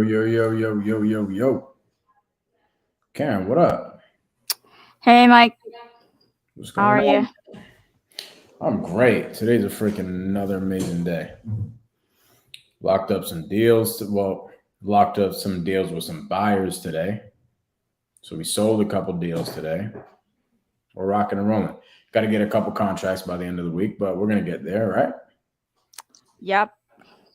yo, yo, yo, yo, yo, yo. Karen, what up? Hey Mike, What's how going are you? on? I'm great. Today's a freaking another amazing day. Locked up some deals. Locked up some deals with some buyers today. So we sold a couple deals today. We're rocking and rolling. Got to get a couple contracts by the end of the week, but we're gonna get there, right? Yep,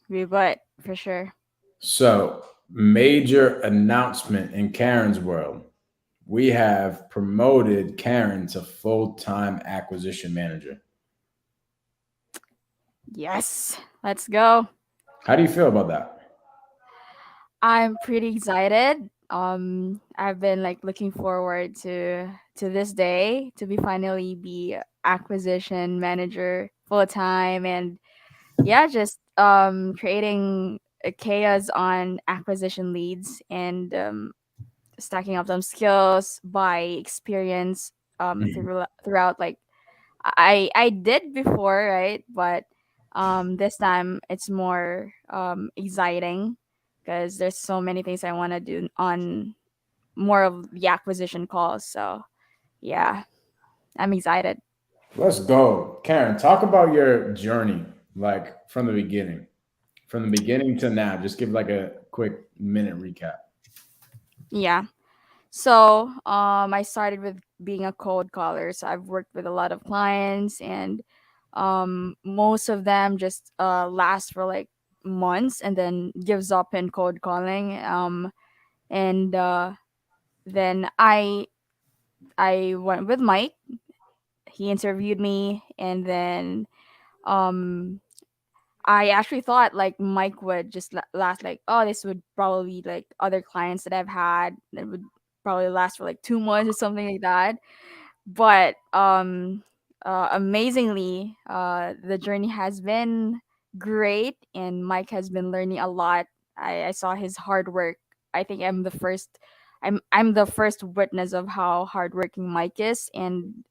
we but for sure. So, major announcement in Karen's world. We have promoted Karen to full-time acquisition manager. Yes, let's go. How do you feel about that? I'm pretty excited. I've been like looking forward to this day to be finally be acquisition manager full time, and yeah, just creating a chaos on acquisition leads and stacking up some skills by experience Mhm. throughout like I did before, right? But this time it's more exciting because there's so many things I want to do on more of the acquisition calls. So yeah, I'm excited. Let's go. Karen, talk about your journey, like from the beginning. From the beginning to now. Just give like a quick minute recap. Yeah. So I started with being a cold caller. So I've worked with a lot of clients, and most of them just last for like months and then gives up in cold calling. And then I went with Mike. He interviewed me, and then um I actually thought like Mike would just last like, oh, this would probably be like other clients that I've had that would probably last for like 2 months or something like that. But amazingly, the journey has been great, and Mike has been learning a lot. I saw his hard work. I think I'm the first witness of how hardworking Mike is, and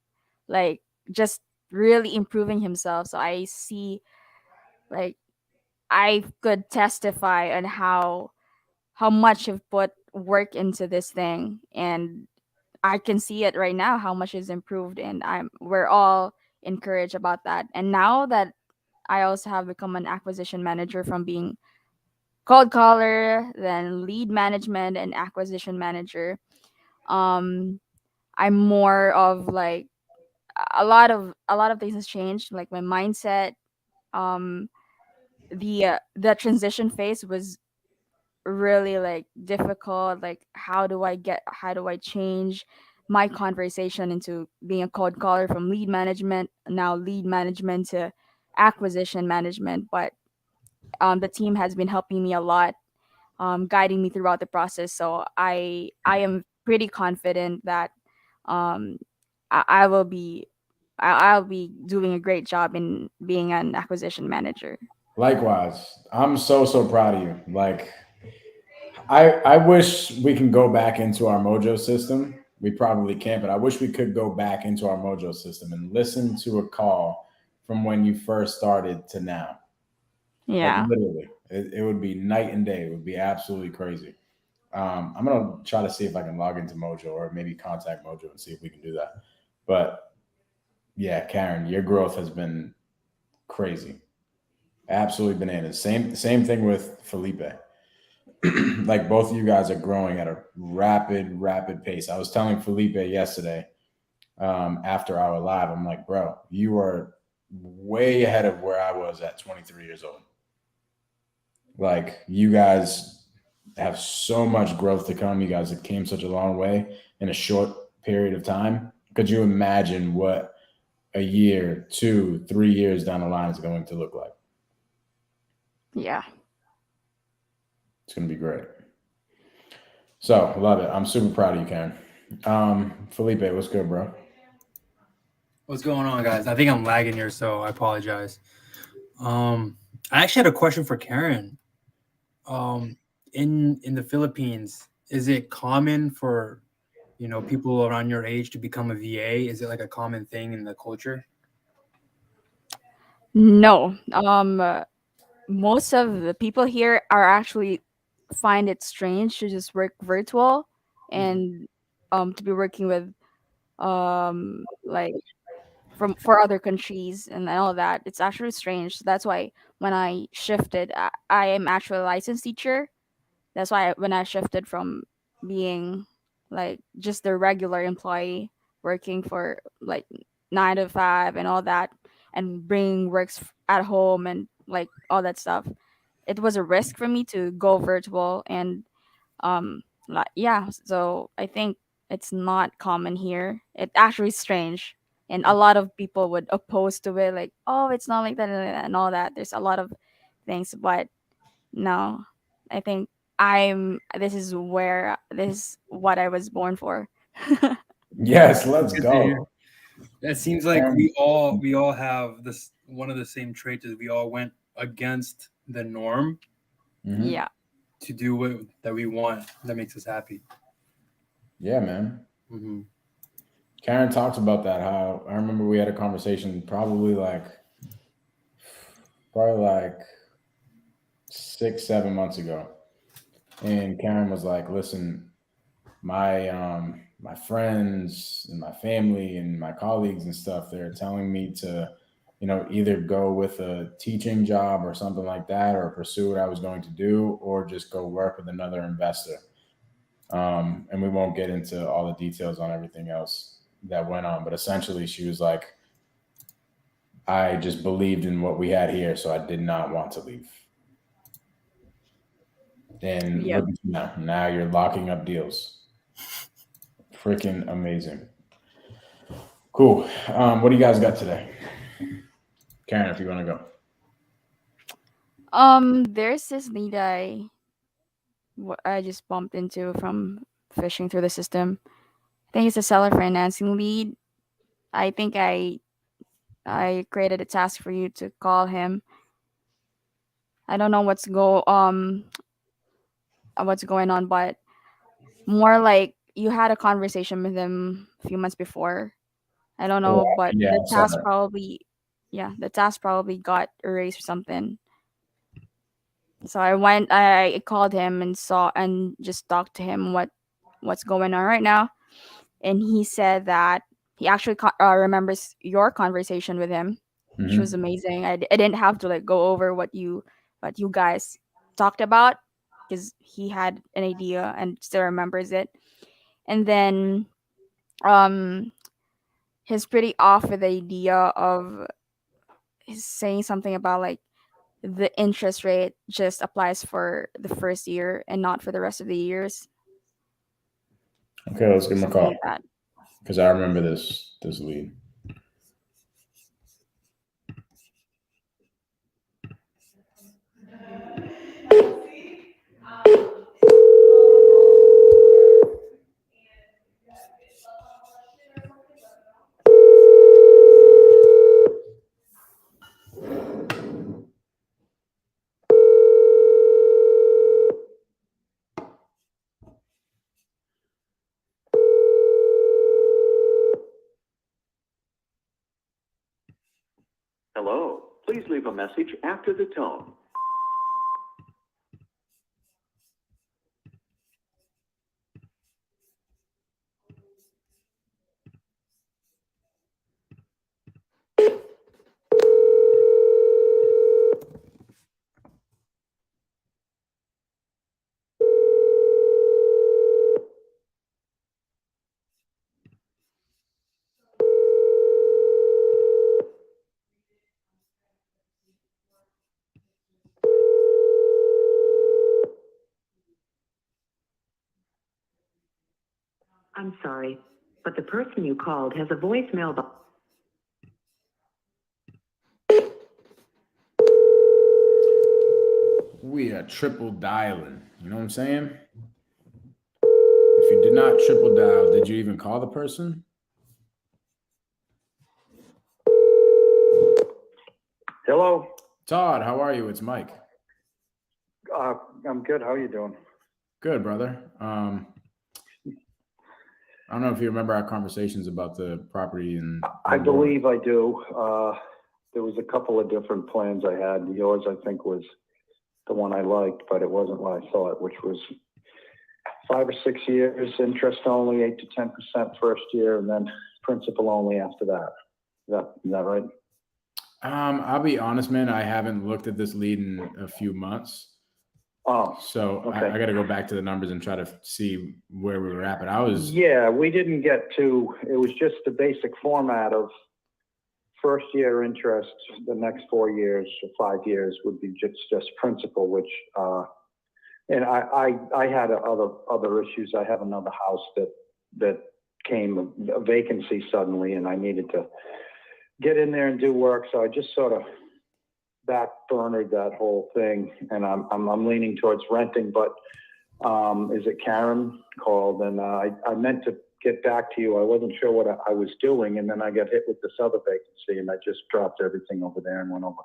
like just really improving himself. So I see like I could testify on how much you've put work into this thing, and I can see it right now how much is improved, and we're all encouraged about that. And now that I also have become an acquisition manager from being cold caller, then lead management and acquisition manager, um I'm more of like a lot of things has changed, like my mindset. um the transition phase was really like difficult. Like how do I change my conversation into being a cold caller from lead management, now lead management to acquisition management. But the team has been helping me a lot, guiding me throughout the process. So I am pretty confident that um I will be I'll be doing a great job in being an acquisition manager. Likewise, I'm so proud of you. Like I wish we can go back into our Mojo system. We probably can't, but I wish we could go back into our Mojo system and listen to a call from when you first started to now. Like Yeah. literally, it would be night and day. It would be absolutely crazy. I'm gonna try to see if I can log into Mojo or maybe contact Mojo and see if we can do that. But yeah, Karen, your growth has been crazy, absolutely bananas. Same thing with Felipe. Like both of you guys are growing at a rapid pace. I was telling Felipe yesterday after our live, I'm like, bro, you are way ahead of where I was at 23 years old. Like you guys have so much growth to come. You guys have came such a long way in a short period of time. Could you imagine what a year, 2, 3 years down the line is going to look like? Yeah. It's going to be great. So love it. I'm super proud of you, Karen. Felipe, what's good, bro? What's going on, guys? I think I'm lagging here, so I apologize. Um, I actually had a question for Karen. Um, in the Philippines, is it common for people around your age to become a VA? Is it like a common thing in the culture? No. Most of the people here are actually find it strange to just work virtual and to be working with like from for other countries and all that. It's actually strange. So that's why when I shifted, I am actually a licensed teacher. That's why when I shifted from being like just the regular employee working for like 9 to 5 and all that, and bringing works at home and like all that stuff, it was a risk for me to go virtual. And like, yeah, so I think it's not common here. It actually is strange, and a lot of people would oppose to it, like, oh, it's not like that and all that. There's a lot of things, but no, I think this is what I was born for. Yes, let's Good to hear. go. It seems like we all have this one of the same traits is we all went against the norm Mm-hmm. Yeah. to do what that we want that makes us happy. Yeah, man. Mm-hmm. Karen talks about that. How I remember we had a conversation probably like 6, 7 months ago, and Karen was like, "Listen, my friends and my family and my colleagues and stuff, they're telling me to, either go with a teaching job or something like that, or pursue what I was going to do, or just go work with another investor." And we won't get into all the details on everything else that went on, but essentially, she was like, "I just believed in what we had here, so I did not want to leave." And Yep. look at you now. Now you're locking up deals. Freaking amazing. Cool. What do you guys got today? Karen, if you want to go. There's this lead I just bumped into from fishing through the system. I think it's a seller financing lead. I think I created a task for you to call him. I don't know what's going on, but more like you had a conversation with him a few months before. I don't Oh, know, but yeah, the I saw task that. probably, yeah, the task probably got erased or something. So I called him and saw and just talked to him what's going on right now, and he said that he actually remembers your conversation with him, which was Hmm. amazing. I didn't have to like go over what you guys talked about because he had an idea and still remembers it. And then um he's pretty off with the idea of he's saying something about like the interest rate just applies for the first year and not for the rest of the years, Okay, let's give him a something call like that. because I remember this lead. Hello. Please leave a message after the tone. I'm sorry, but the person you called has a voicemail box. We are triple dialing. You know what I'm saying? If you did not triple dial, did you even call the person? Hello. Todd, how are you? It's Mike. I'm good. How are you doing? Good, brother. I don't know if you remember our conversations about the property and I believe I do. There was a couple of different plans I had. Yours, I think, was the one I liked, but it wasn't what I thought, which was 5 or 6 years, interest only, 8 to 10% first year, and then principal only after that. Is that right? I'll be honest, man. I haven't looked at this lead in a few months. Oh, So okay. I got to go back to the numbers and try to see where we were at. But I was, yeah, we didn't get to, it was just the basic format of first year interest, the next 4 years or 5 years would be just principal, which, and I had other issues. I have another house that came a vacancy suddenly, and I needed to get in there and do work. So I just sort of back burnered that whole thing, and I'm leaning towards renting. But is it Karen called? And I meant to get back to you. I wasn't sure what I was doing, and then I got hit with this other vacancy, and I just dropped everything over there and went over.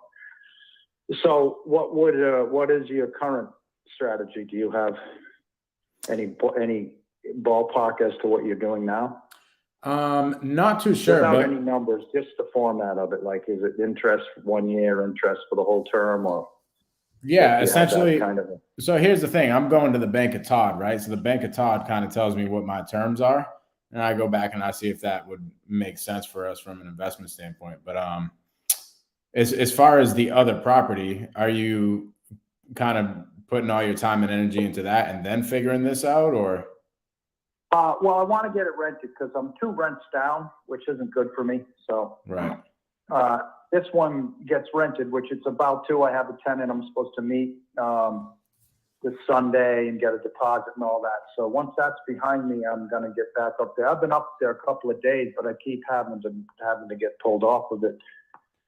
So what is your current strategy? Do you have any ballpark as to what you're doing now? not too sure, Without but any numbers, just the format of it. Like, is it interest 1 year, interest for the whole term, or yeah, do you have that essentially. kind of So here's the thing. I'm going to the Bank of Todd, right? So the Bank of Todd kind of tells me what my terms are, and I go back and I see if that would make sense for us from an investment standpoint. But as far as the other property, are you kind of putting all your time and energy into that and then figuring this out, or? well, I want to get it rented because I'm 2 rents down, which isn't good for me. So Right. this one gets rented, which it's about to. I have a tenant I'm supposed to meet this Sunday and get a deposit and all that. So once that's behind me, I'm going to get back up there. I've been up there a couple of days, but I keep having to get pulled off of it.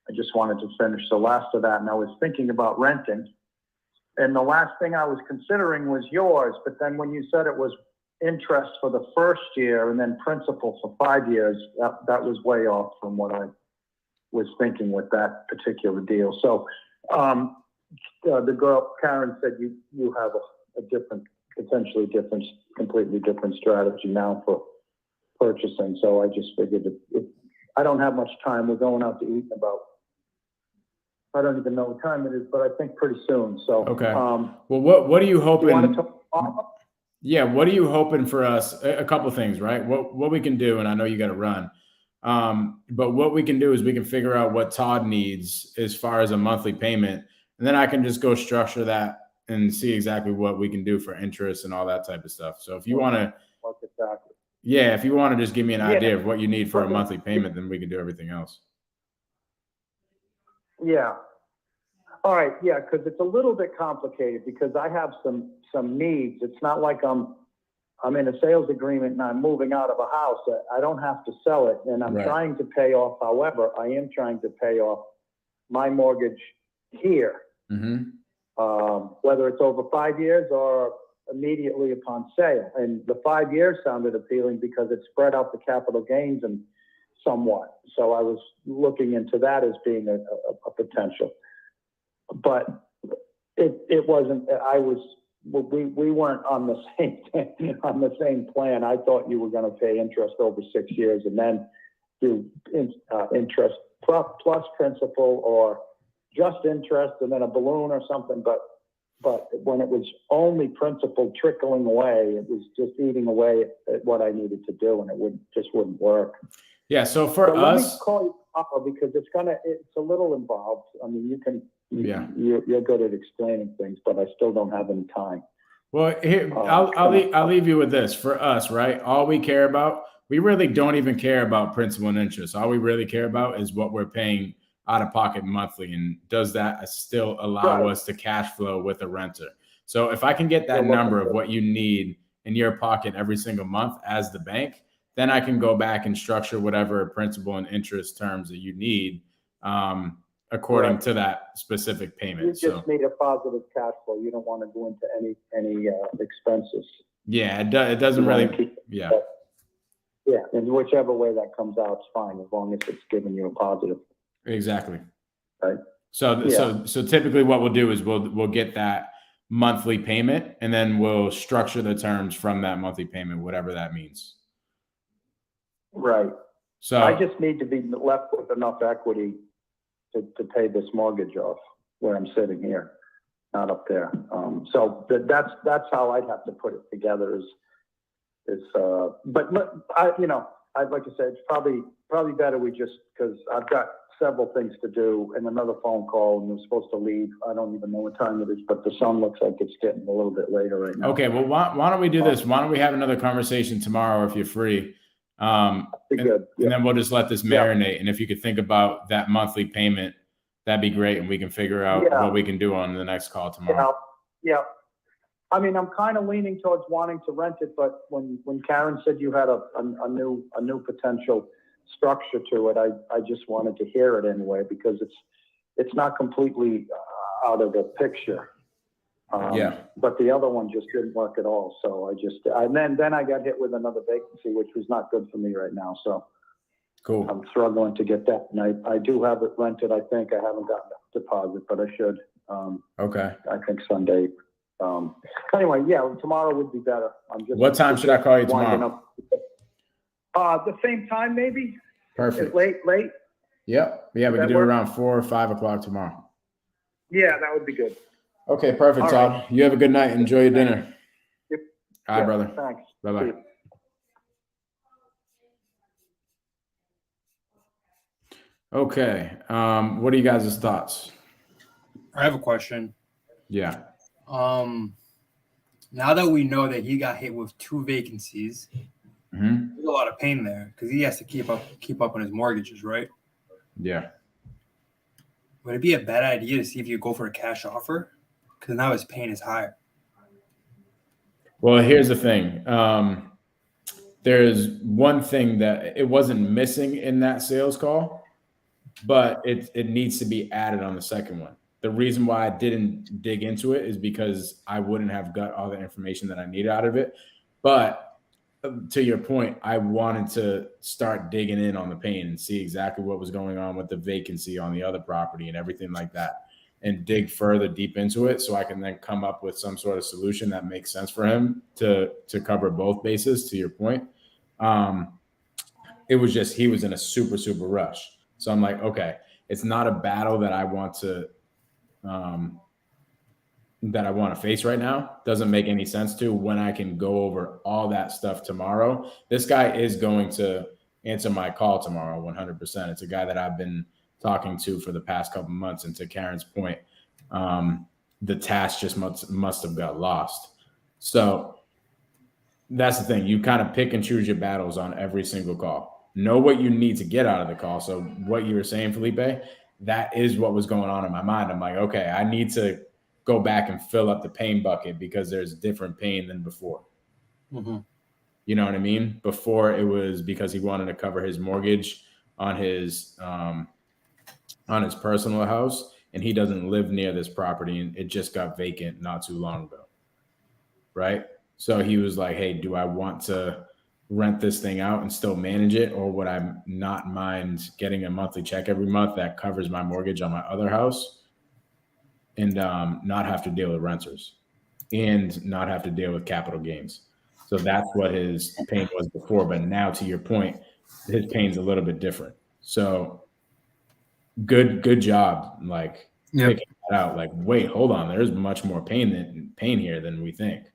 I just wanted to finish the last of that, and I was thinking about renting. And the last thing I was considering was yours, but then when you said it was interest for the first year and then principal for 5 years, that was way off from what I was thinking with that particular deal. So the girl Karen said you have a different, potentially different, completely different strategy now for purchasing. So I just figured I don't have much time. We're going out to eat in about, I don't even know what time it is, but I think pretty soon. So Okay. Well, what are you hoping? You want to talk? Yeah, what are you hoping for us? A couple of things, right? What we can do, and I know you got to run, but what we can do is we can figure out what Todd needs as far as a monthly payment, and then I can just go structure that and see exactly what we can do for interest and all that type of stuff. So if you want to, Exactly. yeah, if you want to just give me an idea of what you need for a Okay. monthly payment, then we can do everything else. Yeah. All right. Yeah, because it's a little bit complicated because I have some needs. It's not like I'm in a sales agreement and I'm moving out of a house. I don't have to sell it, and I'm Right. trying to pay off. However, I am trying to pay off my mortgage here, Mm-hmm. whether it's over 5 years or immediately upon sale. And the 5 years sounded appealing because it spread out the capital gains and somewhat. So I was looking into that as being a potential. But it wasn't. We weren't on the same plan. I thought you were going to pay interest over 6 years and then do interest plus principal, or just interest and then a balloon or something. But when it was only principal trickling away, it was just eating away at what I needed to do, and it just wouldn't work. Yeah. So for Let me us, call you up because it's a little involved. I mean, Yeah. You're good at explaining things, but I still don't have any time. well, here I'll leave you with this. For us, right? All we care about, we really don't even care about principal and interest. All we really care about is what we're paying out of pocket monthly, and does that still allow Right. us to cash flow with a renter? So if I can get that So what- number of what you need in your pocket every single month as the bank, then I can go back and structure whatever principal and interest terms that you need according Right. to that specific payment. You just need a positive cash flow. You don't want to go into any expenses. Yeah, it doesn't You wanna really. keep- Yeah, Yeah, and whichever way that comes out, it's fine as long as it's giving you a positive. exactly. Right. So Yeah. so typically what we'll do is we'll get that monthly payment, and then we'll structure the terms from that monthly payment, whatever that means. Right. So I just need to be left with enough equity to pay this mortgage off where I'm sitting here. not up there. So that's how I'd have to put it together. But I'd like to say it's probably better we just, because I've got several things to do and another phone call, and we're supposed to leave. I don't even know what time it is, but the sun looks like it's getting a little bit later right now. Okay, well, why don't we do this? Why don't we have another conversation tomorrow if you're free? And then we'll just let this marinate. And if you could think about that monthly payment, that'd be great, and we can figure out what we can do on the next call tomorrow. Yeah. I mean, I'm kind of leaning towards wanting to rent it, but when Karen said you had a new potential structure to it, I just wanted to hear it anyway, because it's not completely out of the picture. But the other one just didn't work at all. So then I got hit with another vacancy, which was not good for me right now. So cool. I'm struggling to get that. And I do have it rented. I think I haven't gotten a deposit, but I should. Okay. I think Sunday. Anyway, tomorrow would be better. What time should I call you tomorrow? The same time, maybe. Perfect. Late. Yep. Yeah, we can do it around 4 or 5 o'clock tomorrow. Yeah, that would be good. Okay, perfect, All Todd. right. You have a good night. Enjoy your dinner. Yep. All right, brother. Thanks. Bye-bye. Okay. What are you guys' thoughts? I have a question. Yeah. Now that we know that he got hit with 2 vacancies, there's a lot of pain there because he has to keep up on his mortgages, right? Yeah. Would it be a bad idea to see if you go for a cash offer? Because now his pain is higher. Well, here's the thing. There's one thing that it wasn't missing in that sales call, but it needs to be added on the second one. The reason why I didn't dig into it is because I wouldn't have got all the information that I needed out of it. But to your point, I wanted to start digging in on the pain and see exactly what was going on with the vacancy on the other property and everything like that, and dig further deep into it so I can then come up with some sort of solution that makes sense for him to cover both bases, to your point. It was just he was in a super, super rush. So I'm like, okay, it's not a battle that I want to face right now. Doesn't make any sense to when I can go over all that stuff tomorrow. This guy is going to answer my call tomorrow 100%. It's a guy that I've been talking to for the past couple months. And to Karen's point, the task just must have got lost. So that's the thing. You kind of pick and choose your battles on every single call. Know what you need to get out of the call. So what you were saying, Felipe, that is what was going on in my mind. I'm like, okay, I need to go back and fill up the pain bucket because there's different pain than before. Mm-hmm. You know what I mean? Before it was because he wanted to cover his mortgage on his personal house, and he doesn't live near this property, and it just got vacant not too long ago. Right? So he was like, hey, do I want to rent this thing out and still manage it, or would I not mind getting a monthly check every month that covers my mortgage on my other house and not have to deal with renters and not have to deal with capital gains? So that's what his pain was before. But now, to your point, his pain's a little bit different. So good job. Like picking that out. Like, wait, hold on. There's much more pain here than we think.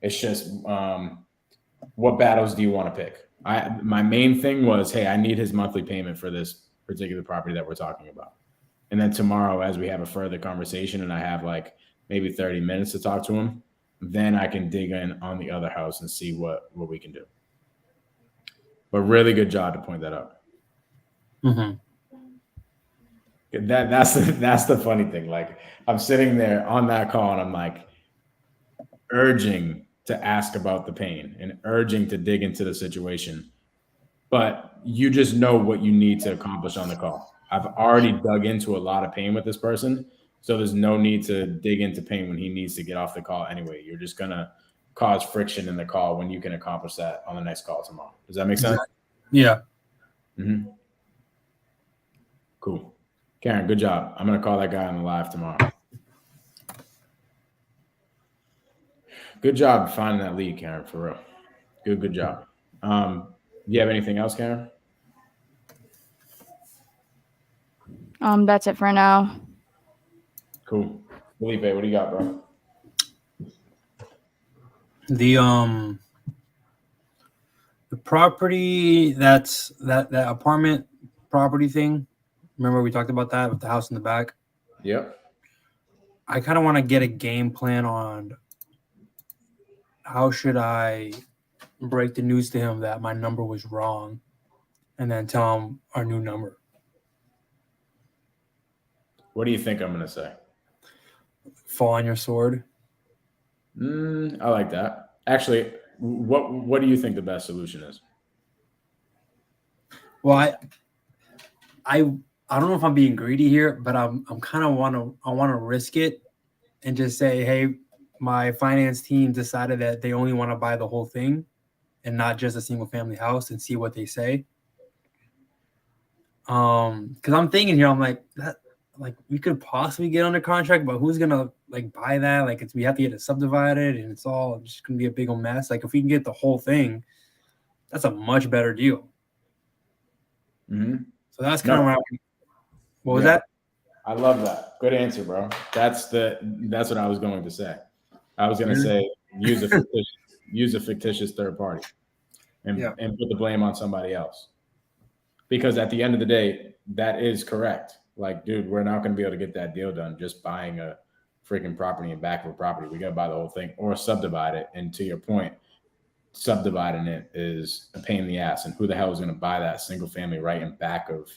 It's just what battles do you want to pick? My main thing was, hey, I need his monthly payment for this particular property that we're talking about. And then tomorrow, as we have a further conversation and I have like maybe 30 minutes to talk to him, then I can dig in on the other house and see what we can do. But really good job to point that out. Mm-hmm. That's the funny thing. Like, I'm sitting there on that call and I'm like urging to ask about the pain and urging to dig into the situation. But you just know what you need to accomplish on the call. I've already dug into a lot of pain with this person, so there's no need to dig into pain when he needs to get off the call anyway. You're just going to cause friction in the call when you can accomplish that on the next call tomorrow. Does that make sense? Yeah. Mm-hmm. Cool. Karen, good job. I'm going to call that guy on the live tomorrow. Good job finding that lead, Karen, for real. Good job. You have anything else, Karen? That's it for now. Cool. Felipe, what do you got, bro? The property that apartment property thing. Remember we talked about that with the house in the back? Yep. I kind of want to get a game plan on how should I break the news to him that my number was wrong and then tell him our new number. What do you think I'm going to say? Fall on your sword. I like that. Actually, what do you think the best solution is? Well, I don't know if I'm being greedy here, but I want to risk it and just say, hey, my finance team decided that they only want to buy the whole thing and not just a single family house, and see what they say. Because I'm thinking here, I'm like that, like we could possibly get under contract, but who's gonna like buy that? Like we have to get it subdivided, and it's all just gonna be a big old mess. Like if we can get the whole thing, that's a much better deal. Mm-hmm. So that's kind of what was that? I love that. Good answer, bro. That's what I was going to say. I was going to say use a fictitious third party and put the blame on somebody else. Because at the end of the day, that is correct. Like, dude, we're not going to be able to get that deal done just buying a freaking property and back of a property. We got to buy the whole thing or subdivide it. And to your point, subdividing it is a pain in the ass. And who the hell is going to buy that single family right in back of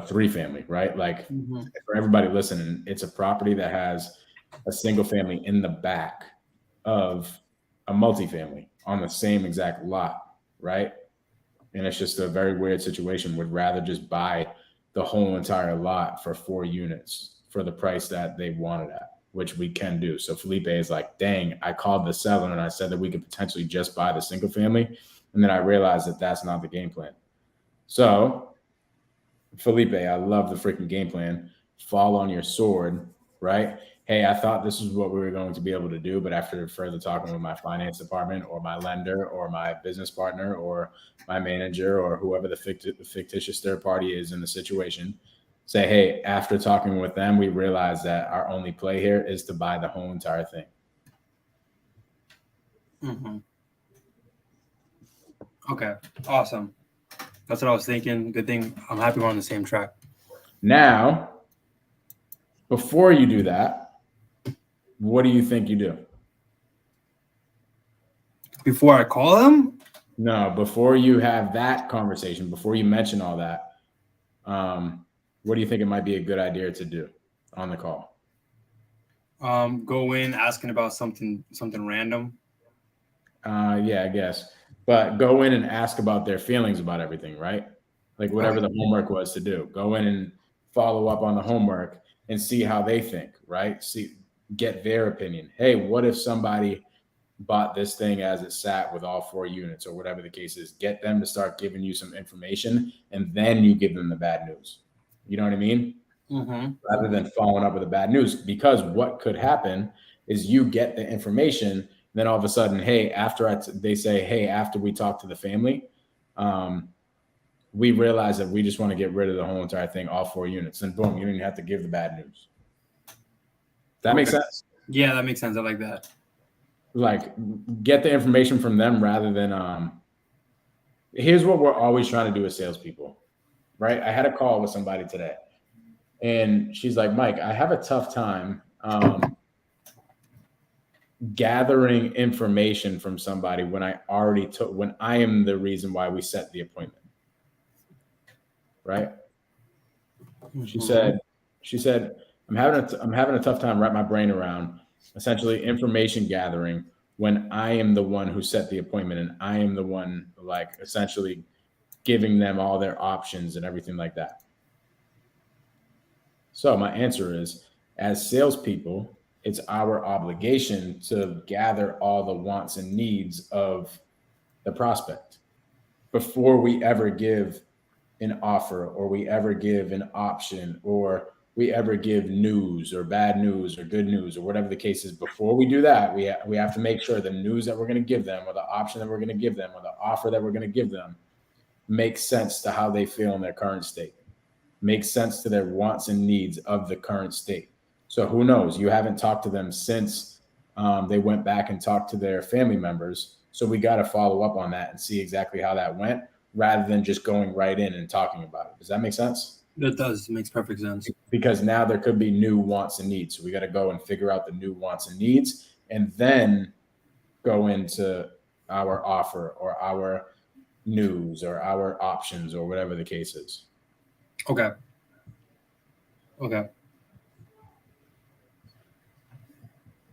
three family, right? Like for everybody listening, it's a property that has a single family in the back of a multifamily on the same exact lot, right? And it's just a very weird situation. Would rather just buy the whole entire lot for 4 units for the price that they wanted at, which we can do. So Felipe is like, dang, I called the seller and I said that we could potentially just buy the single family. And then I realized that that's not the game plan. So Felipe, I love the freaking game plan. Fall on your sword, right? Hey, I thought this is what we were going to be able to do, but after further talking with my finance department or my lender or my business partner or my manager or whoever the fictitious third party is in the situation, say, hey, after talking with them, we realized that our only play here is to buy the whole entire thing. Okay, awesome. That's what I was thinking. Good thing I'm happy we're on the same track. Now, before you do that, what do you think you do? Before I call them? No, before you have that conversation, before you mention all that, what do you think it might be a good idea to do on the call? Go in asking about something random. Yeah, I guess. But go in and ask about their feelings about everything, right? Like whatever the homework was to do. Go in and follow up on the homework and see how they think, right? Get their opinion. Hey, what if somebody bought this thing as it sat with all 4 units or whatever the case is? Get them to start giving you some information and then you give them the bad news. You know what I mean? Rather than following up with the bad news, because what could happen is you get the information, then all of a sudden, hey, they say, hey, after we talk to the family, we realize that we just want to get rid of the whole entire thing, all 4 units, and boom, you don't even have to give the bad news. That makes sense? Yeah, that makes sense. I like that. Like, get the information from them rather than here's what we're always trying to do as salespeople, right? I had a call with somebody today, and she's like, Mike, I have a tough time gathering information from somebody when I am the reason why we set the appointment, right? She said, I'm having a tough time wrapping my brain around essentially information gathering when I am the one who set the appointment and I am the one like essentially giving them all their options and everything like that. So my answer is, as salespeople, it's our obligation to gather all the wants and needs of the prospect before we ever give an offer or we ever give an option or we ever give news or bad news or good news or whatever the case is. Before we do that, we have to make sure the news that we're going to give them or the option that we're going to give them or the offer that we're going to give them makes sense to how they feel in their current state. make sense to their wants and needs of the current state. So who knows? You haven't talked to them since they went back and talked to their family members. So we got to follow up on that and see exactly how that went rather than just going right in and talking about it. Does that make sense? It does. It makes perfect sense. Because now there could be new wants and needs. So we got to go and figure out the new wants and needs and then go into our offer or our news or our options or whatever the case is. Okay.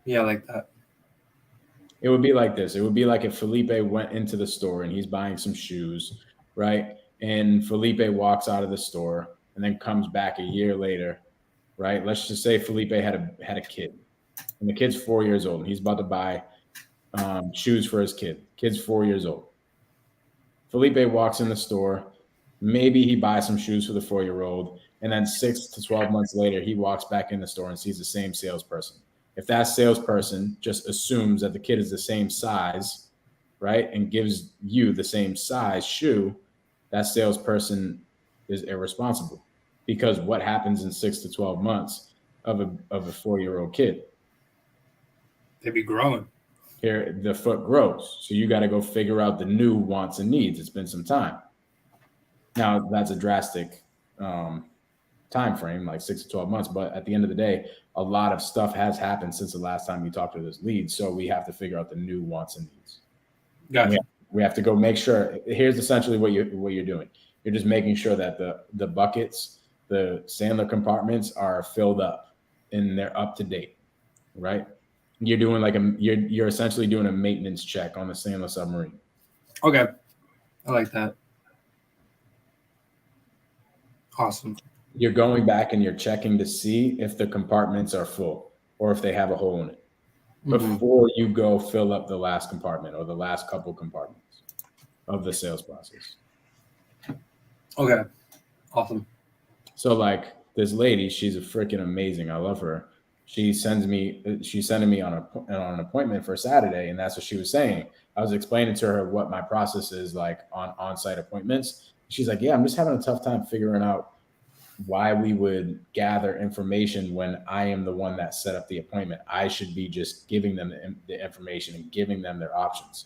Yeah, I like that. It would be like this. It would be like if Felipe went into the store and he's buying some shoes, right? And Felipe walks out of the store and then comes back a year later, right? Let's just say Felipe had a kid, and the kid's 4 years old, and he's about to buy shoes for his kid. Kid's 4 years old. Felipe walks in the store. Maybe he buys some shoes for the 4-year-old, and then 6 to 12 months later, he walks back in the store and sees the same salesperson. If that salesperson just assumes that the kid is the same size, right, and gives you the same size shoe, that salesperson is irresponsible. Because what happens in 6 to 12 months of a 4-year-old kid? They be growing. Here, the foot grows. So you got to go figure out the new wants and needs. It's been some time. Now, that's a drastic time frame, like 6 to 12 months. But at the end of the day, a lot of stuff has happened since the last time you talked to this lead. So we have to figure out the new wants and needs. Gotcha. We have to go make sure. Here's essentially what you're doing. You're just making sure that the buckets, the Sandler compartments are filled up and they're up to date, right? You're doing you're essentially doing a maintenance check on the Sandler submarine. Okay. I like that. Awesome. You're going back and you're checking to see if the compartments are full or if they have a hole in it before you go fill up the last compartment or the last couple compartments of the sales process. Okay. Awesome. So like this lady, she's a freaking amazing. I love her. She's sending me on an appointment for Saturday, and that's what she was saying. I was explaining to her what my process is like on-site appointments. She's like, yeah, I'm just having a tough time figuring out why we would gather information when I am the one that set up the appointment. I should be just giving them the information and giving them their options,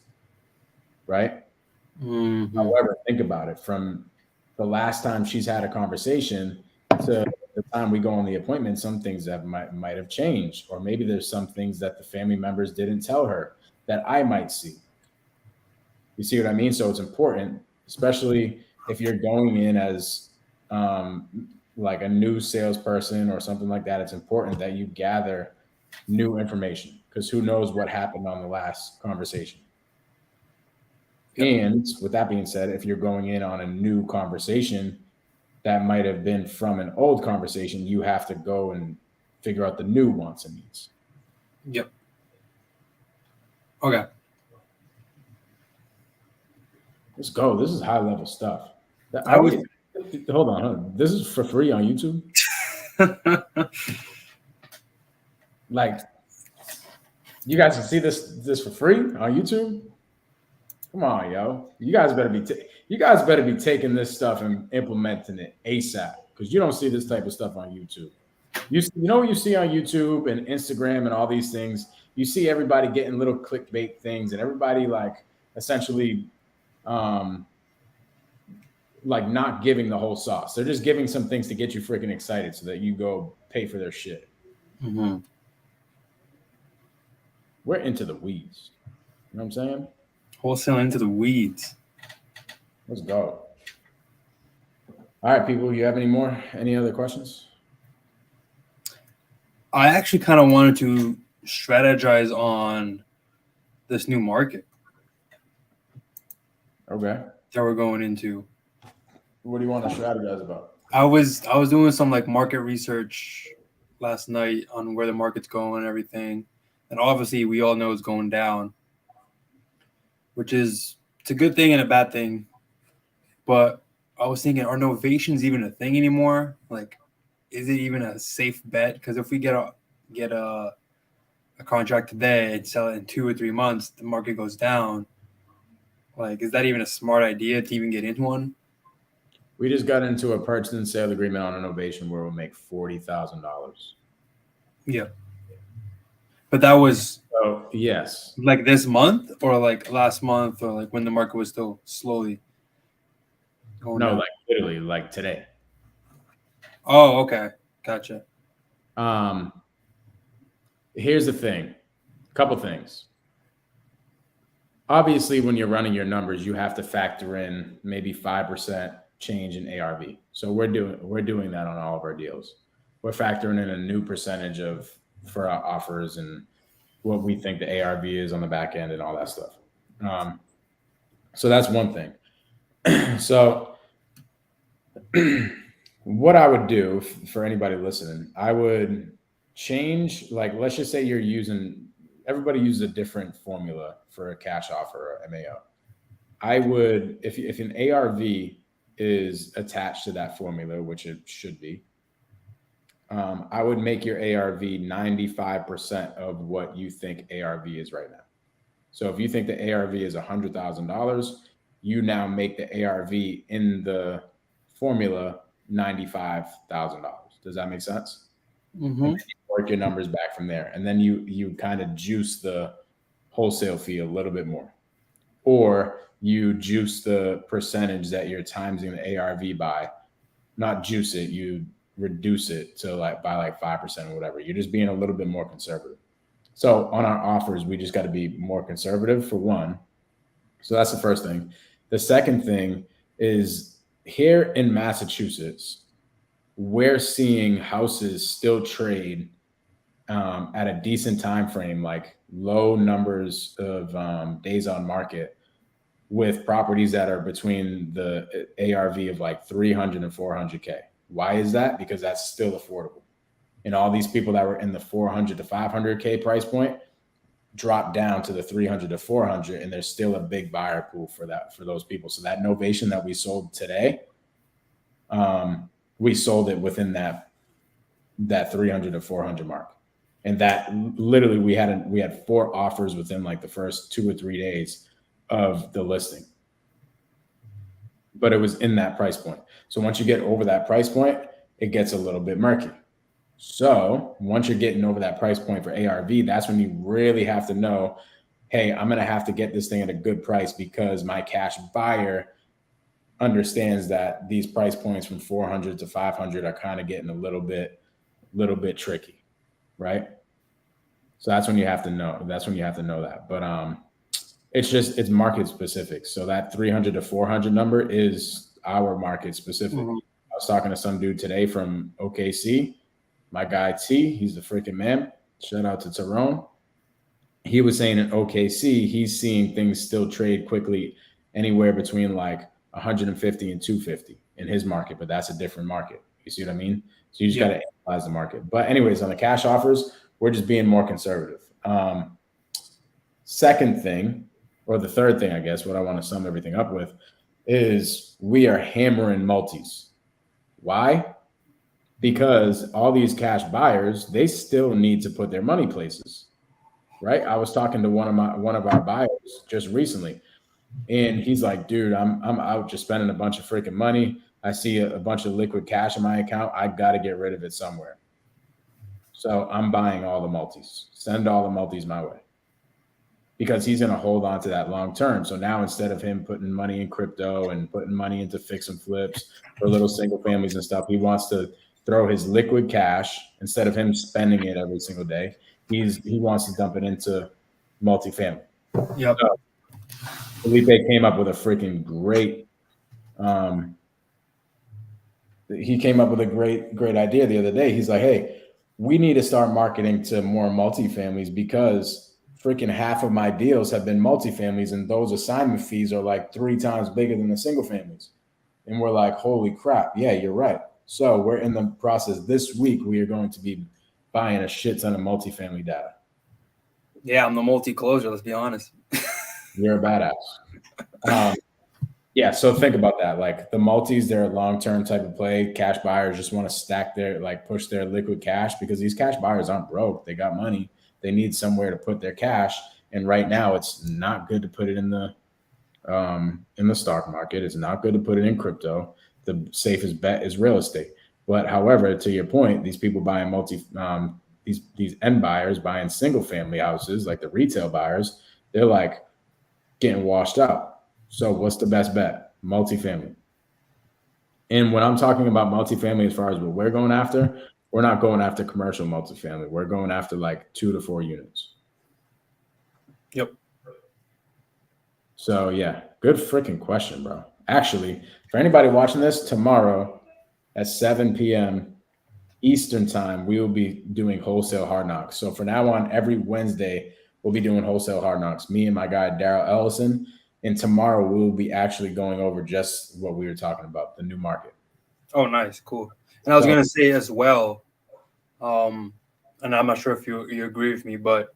right? Mm-hmm. However, think about it. From the last time she's had a conversation to the time we go on the appointment, some things that might have changed, or maybe there's some things that the family members didn't tell her that I might see. You see what I mean? So it's important, especially if you're going in as like a new salesperson or something like that. It's important that you gather new information because who knows what happened on the last conversation. Yep. And with that being said, if you're going in on a new conversation that might have been from an old conversation, you have to go and figure out the new wants and needs. Yep. Okay. Let's go. This is high level stuff. Hold on. This is for free on YouTube. Like, you guys can see this for free on YouTube. Come on, yo. You guys better be taking this stuff and implementing it ASAP because you don't see this type of stuff on YouTube. You know what you see on YouTube and Instagram and all these things? You see everybody getting little clickbait things and everybody like essentially like not giving the whole sauce. They're just giving some things to get you freaking excited so that you go pay for their shit. Mm-hmm. We're into the weeds. You know what I'm saying? Wholesale into the weeds. Let's go. All right, people. You have any other questions? I actually kind of wanted to strategize on this new market. Okay. That we're going into. What do you want to strategize about? I was doing some like market research last night on where the market's going and everything. And obviously we all know it's going down, which is it's a good thing and a bad thing. But I was thinking, are novations even a thing anymore? Like, is it even a safe bet? Because if we get a contract today and sell it in 2 or 3 months, the market goes down. Like, is that even a smart idea to even get into one? We just got into a purchase and sale agreement on an ovation where we'll make $40,000. Yeah. But that was So yes, like this month or like last month or like when the market was still slowly going no, down? like literally, like today. Oh, okay. Gotcha. Here's the thing, couple things. Obviously, when you're running your numbers, you have to factor in maybe 5% change in ARV. So we're doing that on all of our deals. We're factoring in a new percentage of for our offers and what we think the ARV is on the back end and all that stuff. So that's one thing. So what I would do for anybody listening, I would change, like, let's just say you're using, everybody uses a different formula for a cash offer or MAO. I would, if an ARV is attached to that formula, which it should be, I would make your ARV 95% of what you think ARV is right now. So if you think the ARV is $100,000, you now make the ARV in the formula $95,000. Does that make sense? Mm-hmm. And then you work your numbers back from there, and then you kind of juice the wholesale fee a little bit more, or you juice the percentage that you're timesing the ARV by. Not juice it, you reduce it to like by like 5% or whatever. You're just being a little bit more conservative. So on our offers, we just got to be more conservative for one. So that's the first thing. The second thing is here in Massachusetts, we're seeing houses still trade at a decent time frame, like low numbers of days on market, with properties that are between the ARV of like 300 and 400K. Why is that? Because that's still affordable. And all these people that were in the 400 to 500K price point drop down to the 300 to 400, and there's still a big buyer pool for that, for those people. So that novation that we sold today, we sold it within that 300 to 400 mark. And that literally we had 4 offers within like the first 2 or 3 days of the listing. But it was in that price point. So once you get over that price point, it gets a little bit murky. So once you're getting over that price point for ARV, that's when you really have to know, hey, I'm going to have to get this thing at a good price because my cash buyer understands that these price points from 400 to 500 are kind of getting a little bit tricky, right? So that's when you have to know. That's when you have to know that. But it's market specific. So that 300 to 400 number is our market specific. Mm-hmm. I was talking to some dude today from OKC. My guy T, he's the freaking man. Shout out to Tyrone. He was saying in OKC, he's seeing things still trade quickly anywhere between like 150 and 250 in his market, but that's a different market. You see what I mean? So you just got to analyze the market. But anyways, on the cash offers, we're just being more conservative. Second thing, or the third thing, I guess, what I want to sum everything up with is we are hammering multis. Why? Because all these cash buyers, they still need to put their money places, right? I was talking to one of our buyers just recently, and he's like, dude, I'm out just spending a bunch of freaking money. I see a bunch of liquid cash in my account. I got to get rid of it somewhere. So I'm buying all the multis. Send all the multis my way. Because he's going to hold on to that long term. So now instead of him putting money in crypto and putting money into fix and flips for little single families and stuff, he wants to throw his liquid cash instead of him spending it every single day. He wants to dump it into multifamily. Yep. So Felipe came up with a freaking great. He came up with a great idea the other day. He's like, hey, we need to start marketing to more multifamilies because freaking half of my deals have been multifamilies, and those assignment fees are like 3 times bigger than the single families. And we're like, holy crap. Yeah, you're right. So we're in the process this week. We are going to be buying a shit ton of multifamily data. Yeah, I'm the multi-closure. Let's be honest. You're a badass. Yeah, so think about that. Like the multis, they're a long-term type of play. Cash buyers just want to stack their, like push their liquid cash because these cash buyers aren't broke. They got money. They need somewhere to put their cash. And right now it's not good to put it in the stock market. It's not good to put it in crypto. the safest bet is real estate. But however, to your point, these people buying these end buyers buying single family houses, like the retail buyers, they're like getting washed out. So what's the best bet? Multifamily. And when I'm talking about multifamily, as far as what we're going after, we're not going after commercial multifamily. We're going after like 2 to 4 units. Yep. So yeah, good freaking question, bro. Actually, for anybody watching this, tomorrow at 7 p.m. Eastern time, we will be doing Wholesale Hard Knocks. So for now on, every Wednesday, we'll be doing Wholesale Hard Knocks. Me and my guy, Daryl Ellison. And tomorrow, we will be actually going over just what we were talking about, the new market. Oh, nice. Cool. And I was going to say as well, and I'm not sure if you agree with me, but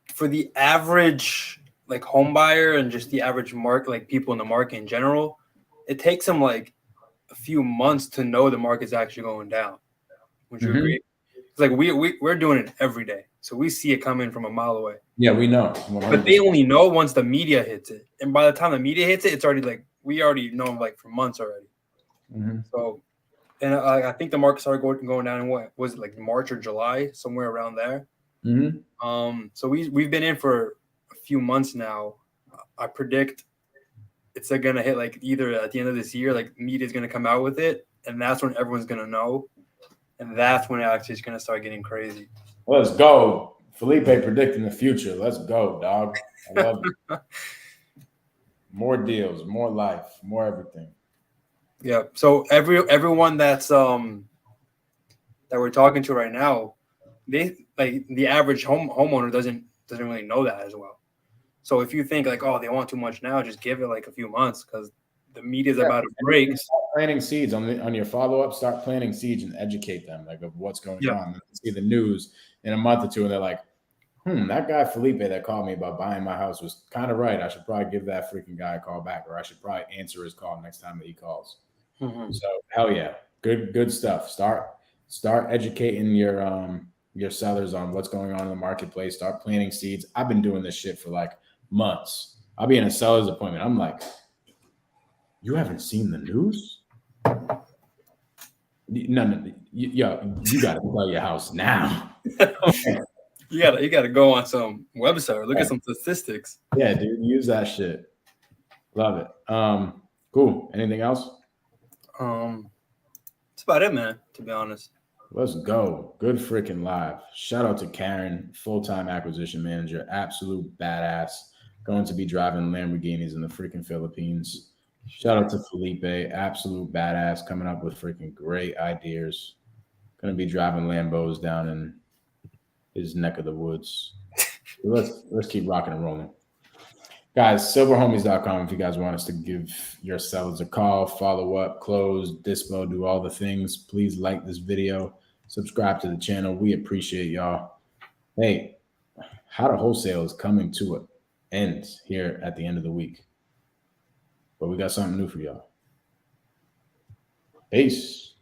for the average like home buyer and just the average market, like people in the market in general, it takes them like a few months to know the market's actually going down. Would you agree? It's like we're doing it every day, so we see it coming from a mile away. Yeah, we know. 100%. But they only know once the media hits it, and by the time the media hits it, it's already like we already know like for months already. So, and I think the market started going down in what was it, like March or July, somewhere around there. So we've been in for a few months now. I predict it's gonna hit like either at the end of this year, like media is gonna come out with it, and that's when everyone's gonna know, and that's when it actually is gonna start getting crazy. Let's go, Felipe predicting the future. Let's go, dog. I love it. More deals, more life, more everything. Yeah. So everyone that's that we're talking to right now, they like the average homeowner doesn't really know that as well. So if you think like, oh, they want too much now, just give it like a few months because the media's about to break. Start planting seeds on your follow-up. Start planting seeds and educate them like of what's going on. See the news in a month or two, and they're like, that guy Felipe that called me about buying my house was kind of right. I should probably give that freaking guy a call back, or I should probably answer his call next time that he calls. So hell yeah, good stuff. Start educating your sellers on what's going on in the marketplace. Start planting seeds. I've been doing this shit for like months. I'll be in a seller's appointment. I'm like, you haven't seen the news? No, you got to sell your house now. You gotta go on some website or look at some statistics. Yeah, dude, use that shit. Love it. Cool. Anything else? That's about it, man. To be honest. Let's go. Good freaking live. Shout out to Karen, full-time acquisition manager, absolute badass. Going to be driving Lamborghinis in the freaking Philippines. Shout out to Felipe, absolute badass, coming up with freaking great ideas. Going to be driving Lambos down in his neck of the woods. Let's keep rocking and rolling. Guys, silverhomies.com if you guys want us to give your sellers a call, follow up, close, dispo, do all the things. Please like this video, subscribe to the channel. We appreciate y'all. Hey, How to Wholesale is coming to an end here at the end of the week. But we got something new for y'all. Peace.